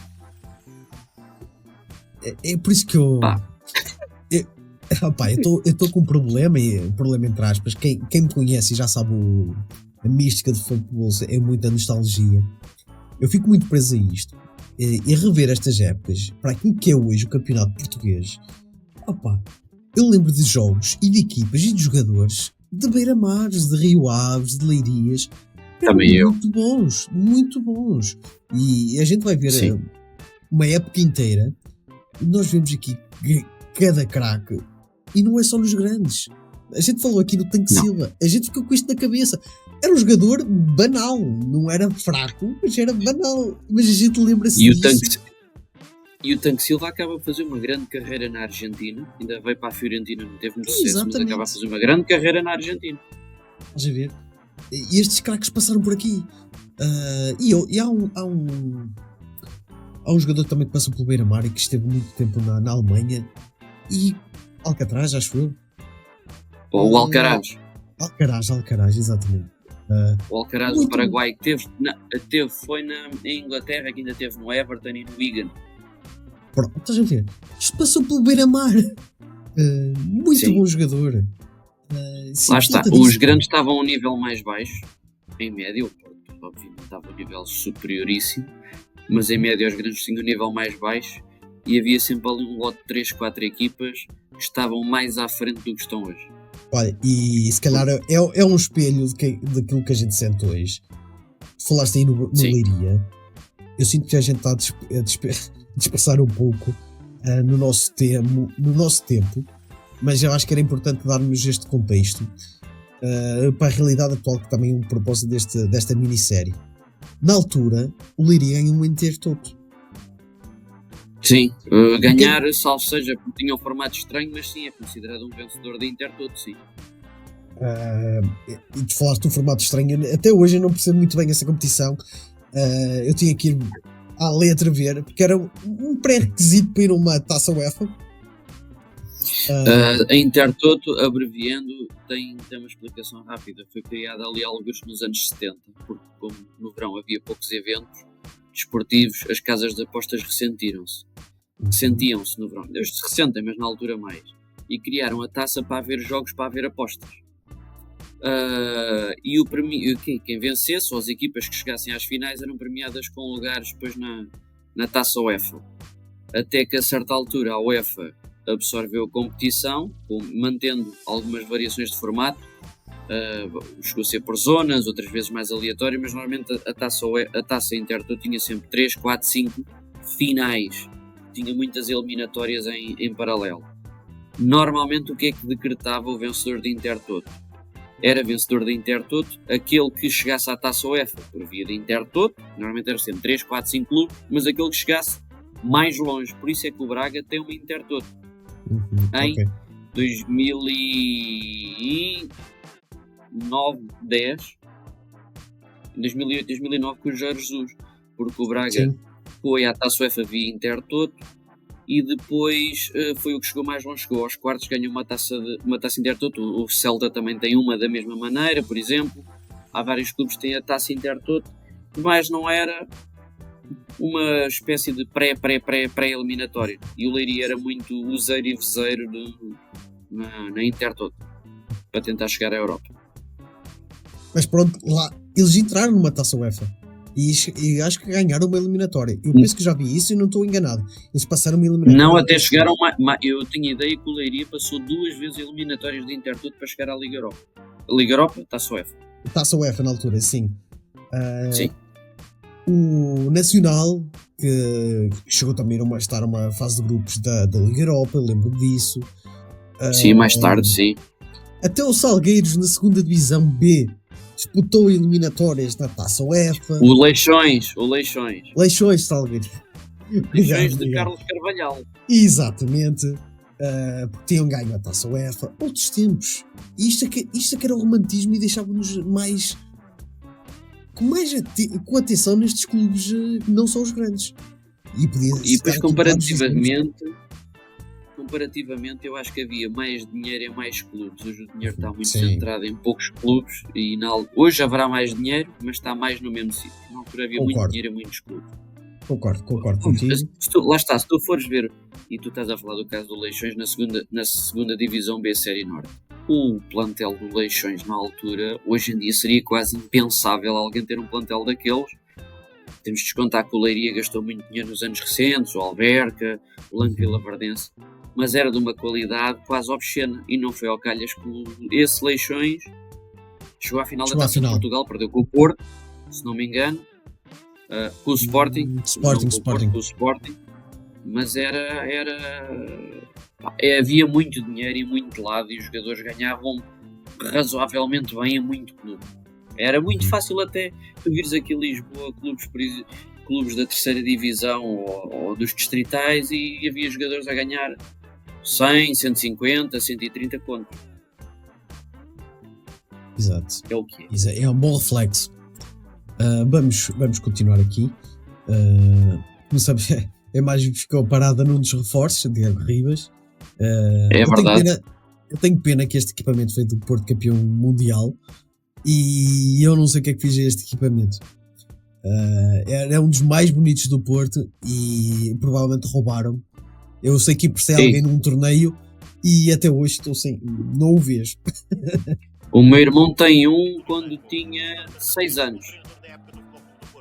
É por isso que eu estou com um problema, entre aspas. Quem me conhece e já sabe a mística do futebol é muita nostalgia. Eu fico muito preso a isto. E rever estas épocas para aquilo que é hoje o campeonato português. Eu lembro de jogos e de equipas e de jogadores de Beira-Mares, de Rio Aves, de Leirias. Também eu. Muito bons. E a gente vai ver uma época inteira e nós vemos aqui cada craque. E não é só nos grandes. A gente falou aqui do Tanque Não. Silva. A gente ficou com isto na cabeça. Era um jogador banal. Não era fraco, mas era banal. Mas a gente lembra-se E o disso. Tanque Silva acaba de fazer uma grande carreira na Argentina. Ainda veio para a Fiorentina, não teve muito sucesso, mas Exatamente. acaba a fazer uma grande carreira na Argentina. Estás a ver? E estes craques passaram por aqui. E há um jogador também que passou pelo Beira-Mar e que esteve muito tempo na Alemanha. E Alcatraz, acho eu. Ou o Alcaraz. Alcaraz, exatamente. O Alcaraz do Muito Paraguai, que foi em Inglaterra, que ainda teve no Everton e no Wigan. Pronto, estás a ver? Isto passou pelo Beira-Mar. Muito Sim. bom jogador. Lá está, os grandes estavam a um nível mais baixo, em média, o Porto obviamente estava a um nível superioríssimo, mas em média os grandes tinham um nível mais baixo e havia sempre ali um lote de 3, 4 equipas que estavam mais à frente do que estão hoje. Olha, e se calhar é um espelho daquilo que a gente sente hoje. Falaste aí no Sim. Leiria. Eu sinto que a gente está a dispersar um pouco no nosso tempo, mas eu acho que era importante darmos este contexto para a realidade atual, que também é um propósito desta minissérie. Na altura, o Leiria ganhou um inteiro todo. Sim, ganhar, salvo seja, porque tinha um formato estranho, mas sim, é considerado um vencedor da Intertoto, sim. E tu falaste de um formato estranho, até hoje eu não percebo muito bem essa competição. Eu tinha que ir à letra ver, porque era um pré-requisito para ir a uma taça UEFA. A Intertoto, abreviando, tem uma explicação rápida. Foi criada ali alguns nos anos 70, porque como no verão havia poucos eventos desportivos, as casas de apostas ressentiam-se no verão. Eles se ressentem, mas na altura mais. E criaram a taça para haver jogos, para haver apostas. E o prémio, quem vencesse, ou as equipas que chegassem às finais, eram premiadas com lugares depois na taça UEFA. Até que a certa altura a UEFA absorveu a competição, mantendo algumas variações de formato. Chegou a ser por zonas, outras vezes mais aleatório, mas normalmente a taça Intertoto tinha sempre 3, 4, 5 finais, tinha muitas eliminatórias em paralelo. Normalmente o que é que decretava o vencedor de Intertoto? Era vencedor da Intertoto aquele que chegasse à taça UEFA por via de Intertoto, normalmente era sempre 3, 4, 5 clubes, mas aquele que chegasse mais longe. Por isso é que o Braga tem uma Intertoto. Em 2009-10, em 2008, 2009 com o Jorge Jesus, porque o Braga foi à taça UEFA via Intertoto e depois foi o que chegou mais longe, chegou aos quartos, ganhou uma taça Intertoto. O Celta também tem uma da mesma maneira, por exemplo. Há vários clubes que têm a taça Intertoto, mas não era uma espécie de pré-eliminatório. E o Leiria era muito useiro e vezeiro na Intertoto para tentar chegar à Europa. Mas pronto, lá eles entraram numa taça UEFA e acho que ganharam uma eliminatória. Eu penso que já vi isso e não estou enganado. Eles passaram uma eliminatória. Não, até chegaram. Eu tinha ideia que o Leiria passou 2 vezes eliminatórias de Intertoto para chegar à Liga Europa. A Liga Europa, taça UEFA. Taça UEFA na altura, sim. Sim. O Nacional, que chegou também a estar uma fase de grupos da Liga Europa, eu lembro disso. Sim, mais tarde, sim. Até o Salgueiros, na segunda divisão B, disputou eliminatórias na taça UEFA. O Leixões. Salgueiros. Leixões de Carlos Carvalhal. Exatamente. Porque tinham ganho a taça UEFA. Outros tempos. Isto é que era o romantismo e deixava-nos com atenção nestes clubes que não são os grandes. E depois comparativamente eu acho que havia mais dinheiro em mais clubes. Hoje o dinheiro está muito centrado em poucos clubes e hoje haverá mais dinheiro, mas está mais no mesmo sítio. Na altura havia muito dinheiro em muitos clubes. Concordo contigo. Lá está, se tu fores ver, e tu estás a falar do caso do Leixões na segunda divisão B Série Norte, o plantel do Leixões na altura, hoje em dia seria quase impensável alguém ter um plantel daqueles. Temos de descontar que o Leiria gastou muito dinheiro nos anos recentes, o Alverca, o Lanquila Verdense, mas era de uma qualidade quase obscena e não foi ao calhas que esse Leixões chegou à final da Taça de Portugal, perdeu com o Porto, se não me engano, com o Sporting, Sporting. Com o Sporting, mas era Havia muito dinheiro em muito lado e os jogadores ganhavam razoavelmente bem em muito clube. Era muito fácil até tu vires aqui em Lisboa, clubes da terceira divisão ou dos distritais, e havia jogadores a ganhar 100, 150, 130 contos. Exato. É o que é. É um bom reflexo. Vamos continuar aqui. Como sabes, a imagem ficou parada num dos reforços, Diego Ribas. É verdade. Eu tenho pena que este equipamento foi do Porto campeão mundial e eu não sei o que é que fiz a este equipamento. Era um dos mais bonitos do Porto e provavelmente roubaram. Eu sei que emprestei alguém num torneio e até hoje estou sem. Não o vejo. O meu irmão tem um quando tinha 6 anos.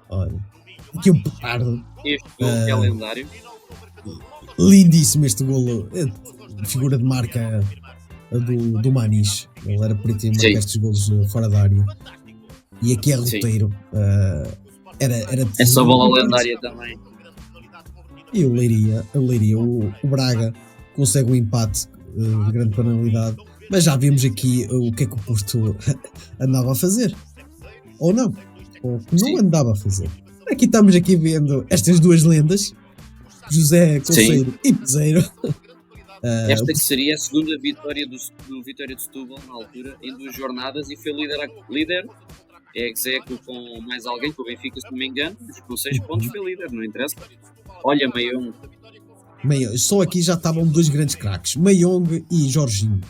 Olha, aqui um petardo. Este é lendário. Lindíssimo este golo. Figura de marca do Maniche. Ele era perito em marcar estes golos fora da área. E aqui é roteiro. Era essa bola lendária também. E o Leiria, o Braga consegue um empate de grande penalidade. Mas já vimos aqui o que é que o Porto andava a fazer. Ou não. Ou não andava a fazer. Aqui estamos vendo estas duas lendas. José Conceiro e Peseiro. Esta que seria a segunda vitória do Vitória de Setúbal na altura, em 2 jornadas, e foi líder ex-aequo com mais alguém, com o Benfica, se não me engano, com 6 pontos foi líder, não interessa. Olha, Mayong. Só aqui já estavam 2 grandes craques, Mayong e Jorginho.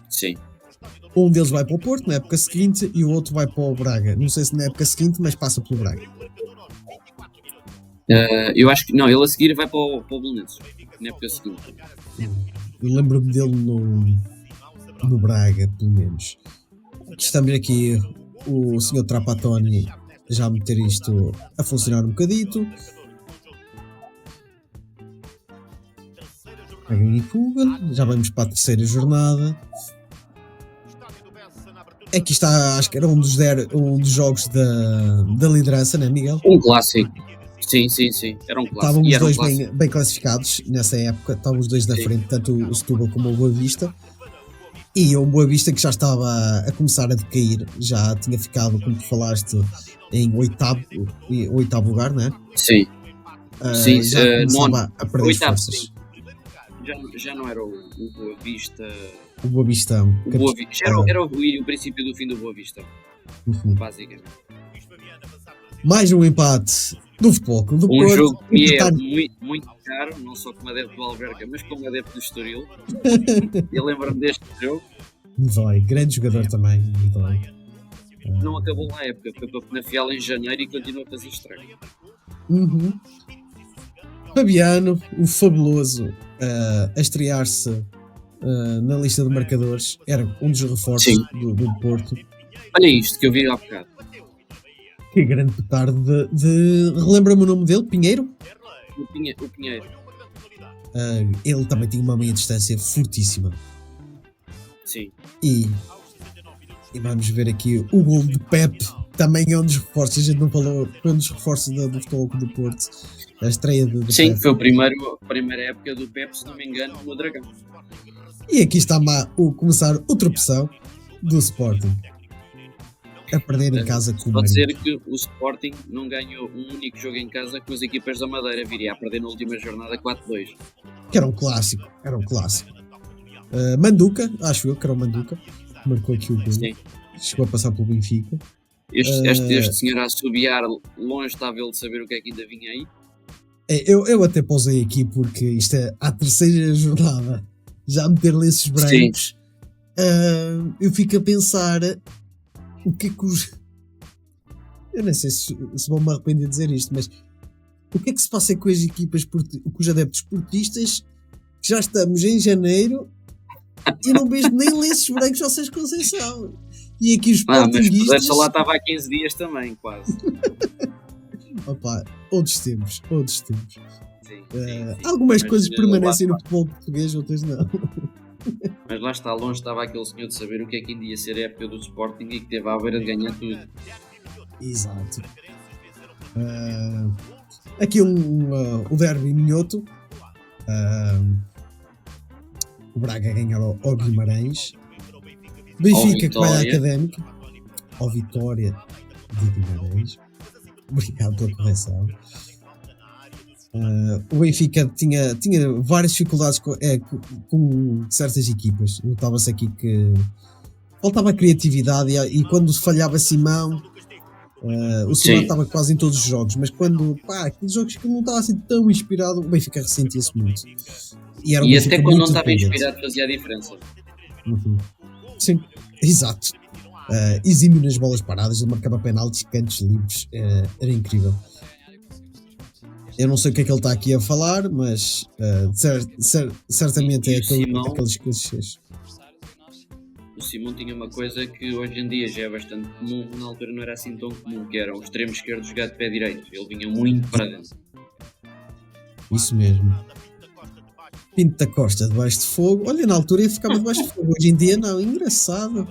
Sim. Um deles vai para o Porto na época seguinte e o outro vai para o Braga. Não sei se na época seguinte, mas passa pelo Braga. Eu acho que não, ele a seguir vai para o Belenenses, na época seguinte. Eu lembro-me dele no Braga, pelo menos. Estamos aqui, o Sr. Trapattoni já a meter isto a funcionar um bocadito. Em fuga, já vamos para a terceira jornada. Aqui está, acho que era um dos jogos da liderança, não é, Miguel? Um clássico. Sim, era um clássico. Estavam os dois bem classificados nessa época, estavam os dois da frente, tanto o Setúbal como o Boa Vista. E o Boa Vista, que já estava a começar a decair, já tinha ficado, como tu falaste, em oitavo lugar, não é? Sim. Já começava a perder as forças. Já não era o Boa Vista. O Boa Vistão. Era o princípio do fim do Boa Vista. Basicamente. Mais um empate do Futebol Clube do Porto. Um jogo que é muito caro, não só como adepto do Alverca, mas como adepto do Estoril. Eu lembro-me deste jogo. Grande jogador também. Não acabou na época, foi para o Penafiel em janeiro e continua a fazer estrago. Fabiano, o fabuloso, a estrear-se na lista de marcadores, era um dos reforços do Porto. Olha isto que eu vi há bocado. Que grande petardo relembra-me o nome dele, Pinheiro? O Pinheiro. Ele também tinha uma meia distância fortíssima. Sim. E vamos ver aqui o gol de Pep, também é um dos reforços, a gente não falou, foi um dos reforços do Futebol Clube do Porto. A estreia do Sim, Pep. foi a primeira época do Pep, se não me engano, no Dragão. E aqui está começar o tropeção do Sporting. A perder em casa com o Pode Marinho. ser que o Sporting não ganhou um único jogo em casa com as equipas da Madeira, viria a perder na última jornada 4-2. Que era um clássico. Manduca, acho eu que era o Manduca, marcou aqui o gol. Sim. Chegou a passar pelo Benfica. Este senhor a assobiar, longe estava ele de saber o que é que ainda vinha aí. Eu até pausei aqui porque isto é a terceira jornada, já meter lenços brancos. Eu fico a pensar o que é que os... Eu não sei se vão me arrepender de dizer isto, mas o que é que se passa com as equipas, com os adeptos portistas, que já estamos em janeiro e não vejo nem lenços brancos ao Sérgio Conceição. E aqui os portinguistas... Mas lá estava há 15 dias também, quase. Opa, outros tempos. Sim. Algumas coisas permanecem no futebol português, outras não. Mas lá está, longe estava aquele senhor de saber o que é que ainda ia ser a época do Sporting e que teve à beira de ganhar tudo. Exato. Aqui o derby minhoto. o Braga a ganhar ao Guimarães. Benfica que vai à Vitória. Académica. Ao Vitória de Guimarães. Obrigado pela correção. O Benfica tinha várias dificuldades com certas equipas. Notava-se aqui que faltava criatividade e quando falhava Simão, o Simão Sim. estava quase em todos os jogos, mas quando aqueles jogos que não estava assim tão inspirado, o Benfica ressentia-se muito. Era um E Benfica até quando não muito estava dependente. inspirado fazia a diferença. Uhum. Sim, exato. Exímio nas bolas paradas, ele marcava penaltis, cantos livres, era incrível. Eu não sei o que é que ele está aqui a falar, mas certamente E é o Simão? aqueles clichês. O Simão tinha uma coisa que hoje em dia já é bastante comum, na altura não era assim tão comum, que era o extremo esquerdo jogar de pé direito. Ele vinha muito para dentro. Isso mesmo. Pinto da Costa debaixo de fogo. Olha, na altura ele ficava debaixo de fogo. Hoje em dia não, engraçado.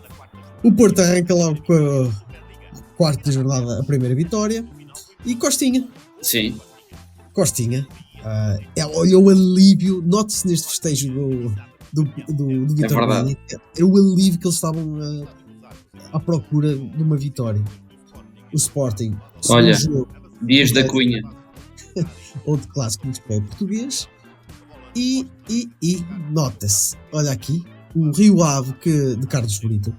O Porto arranca lá com a quarta jornada a primeira vitória. E Costinha. Sim, Olha o alívio. Note-se neste festejo do Vitor verdade. Belli. Era o alívio que eles estavam à procura de uma vitória. O Sporting. Olha. Jogo, Dias da Cunha. outro clássico do futebol português. E nota-se, olha aqui, um Rio Ave de Carlos Brito,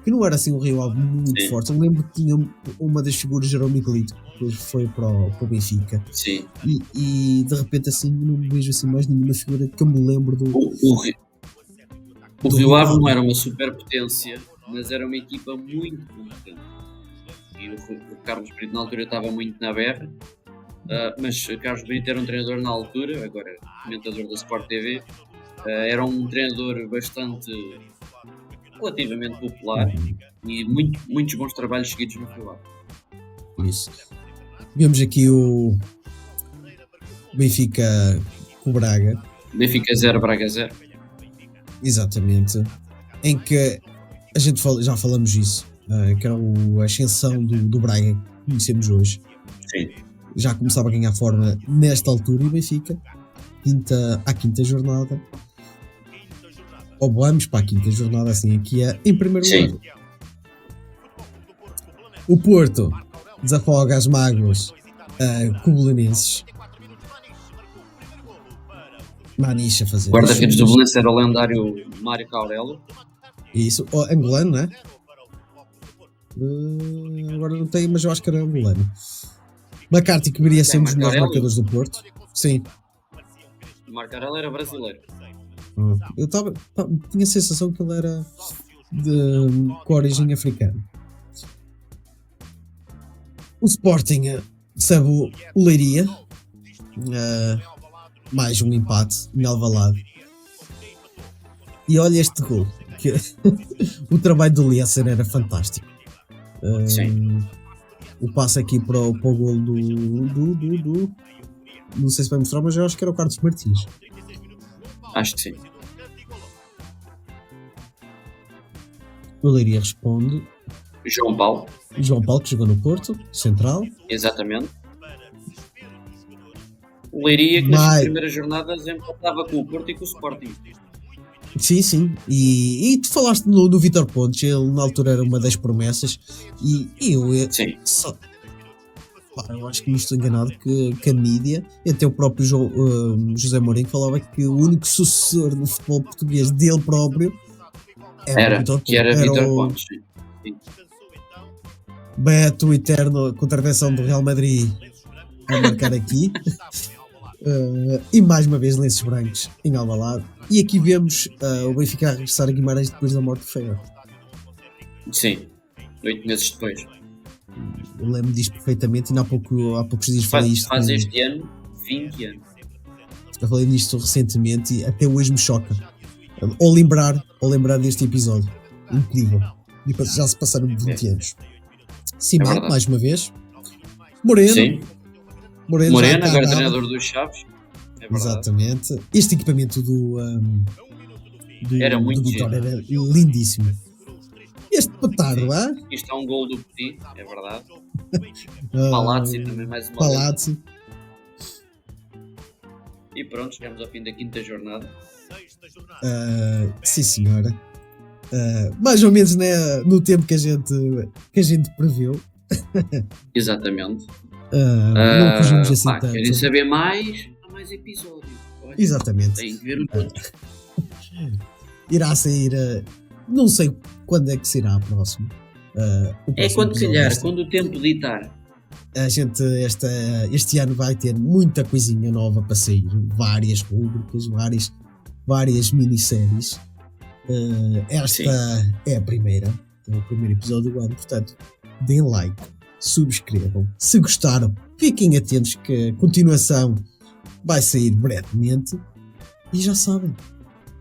que não era assim um Rio Ave muito Sim. forte. Eu lembro que tinha uma das figuras, era o Miguelito, que depois foi para o Benfica. Sim. E de repente assim não vejo assim mais nenhuma figura que eu me lembro do. O Rio Ave não era uma superpotência, mas era uma equipa muito competente. E o Carlos Brito na altura estava muito na berra. Mas Carlos Brito era um treinador na altura, agora comentador da Sport TV, era um treinador bastante relativamente popular e muitos bons trabalhos seguidos no Rio Ave. Isso. Vemos aqui o Benfica com o Braga. Benfica 0, Braga 0. Exatamente. Em que a gente já falamos isso, que era a ascensão do Braga que conhecemos hoje. Sim. Já começava a ganhar forma nesta altura e o Benfica, à quinta jornada, ou vamos para a quinta jornada, assim aqui é em primeiro Sim. lugar. O Porto desafoga as mágoas cobelenenses. Manicha fazer Guarda-redes do Belenenses era o lendário Mário Caurelo. isso, angolano, não é? Agora não tenho, mas eu acho que era angolano. McCarthy que viria a ser um dos melhores marcadores do Porto. Sim. O Mário Caurelo era brasileiro. Eu tinha a sensação que ele era com origem africana. O Sporting recebe o Leiria. Mais um empate em Alvalade. E olha este gol. Que o trabalho do Liesser era fantástico. Sim. O passe aqui para o gol do. Não sei se vai mostrar, mas eu acho que era o Carlos Martins. Acho que sim. O Leiria responde. João Paulo. João Paulo, que jogou no Porto, central. Exatamente. O Leiria, que nas primeiras jornadas empatava com o Porto e com o Sporting. Sim. E tu falaste no Vítor Pontes, ele na altura era uma das promessas. E eu acho que me estou enganado que a mídia, e até o próprio José Mourinho falava que o único sucessor no futebol português dele próprio era Vítor Pontes. Sim. Beto, eterno contravenção do Real Madrid a marcar aqui. E mais uma vez lenços brancos em Alvalade. E aqui vemos o Benfica a regressar a Guimarães depois da morte do Feijóo. Sim, 8 meses depois. Eu lembro disto perfeitamente e há poucos dias falei isto. Faz este ano 20 anos. Eu falei nisto recentemente e até hoje me choca. Ao lembrar deste episódio. Incrível. E já se passaram 20 anos. Simão, mais uma vez. Moreno. Sim. Moreno agora treinador dos Chaves. É exatamente. Este equipamento do era muito Vitória era lindíssimo. Este petardo, Isto é um gol do Petit, é verdade. Palazzi também mais uma vez. E pronto, chegamos ao fim da quinta jornada. Sim, senhora. Mais ou menos, né, no tempo que a gente previu. Exatamente. Não fugimos assim Pá, tanto. querem saber mais? Há mais episódios. Olha, Exatamente. tem que ver os outros. Irá sair. Não sei quando é que será a próxima. É quando calhar, quando o tempo ditar. A gente este ano vai ter muita coisinha nova para sair. Várias rubricas, várias minisséries. Esta é a primeira. É o primeiro episódio do ano. Portanto, deem like, subscrevam. Se gostaram, fiquem atentos que a continuação vai sair brevemente. E já sabem,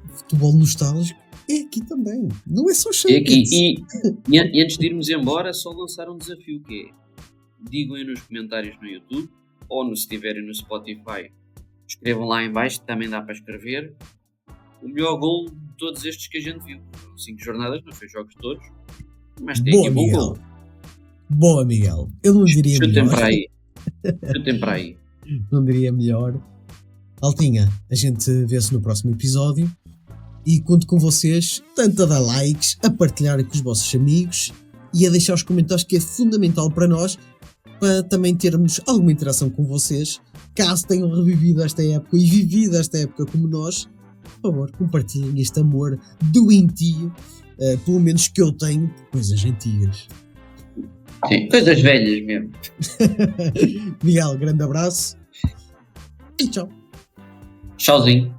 futebol nostálgico é aqui também. Não é só Champions. É aqui. E antes de irmos embora, só lançar um desafio que é: digam aí nos comentários no YouTube, ou se estiverem no Spotify, escrevam lá em baixo, também dá para escrever, o melhor gol de todos estes que a gente viu. 5 jornadas, não foi jogos todos, mas tem aqui um bom gol. Boa, Miguel. Eu não diria Chutem melhor. Chutem para aí. Não diria melhor. Altinha, a gente vê-se no próximo episódio e conto com vocês tanto a dar likes, a partilhar com os vossos amigos e a deixar os comentários, que é fundamental para nós, para também termos alguma interação com vocês. Caso tenham revivido esta época e vivido esta época como nós, por favor, compartilhem este amor doentio, pelo menos que eu tenho, por coisas antigas. Sim, coisas velhas mesmo. Miguel, grande abraço e tchau. Tchauzinho.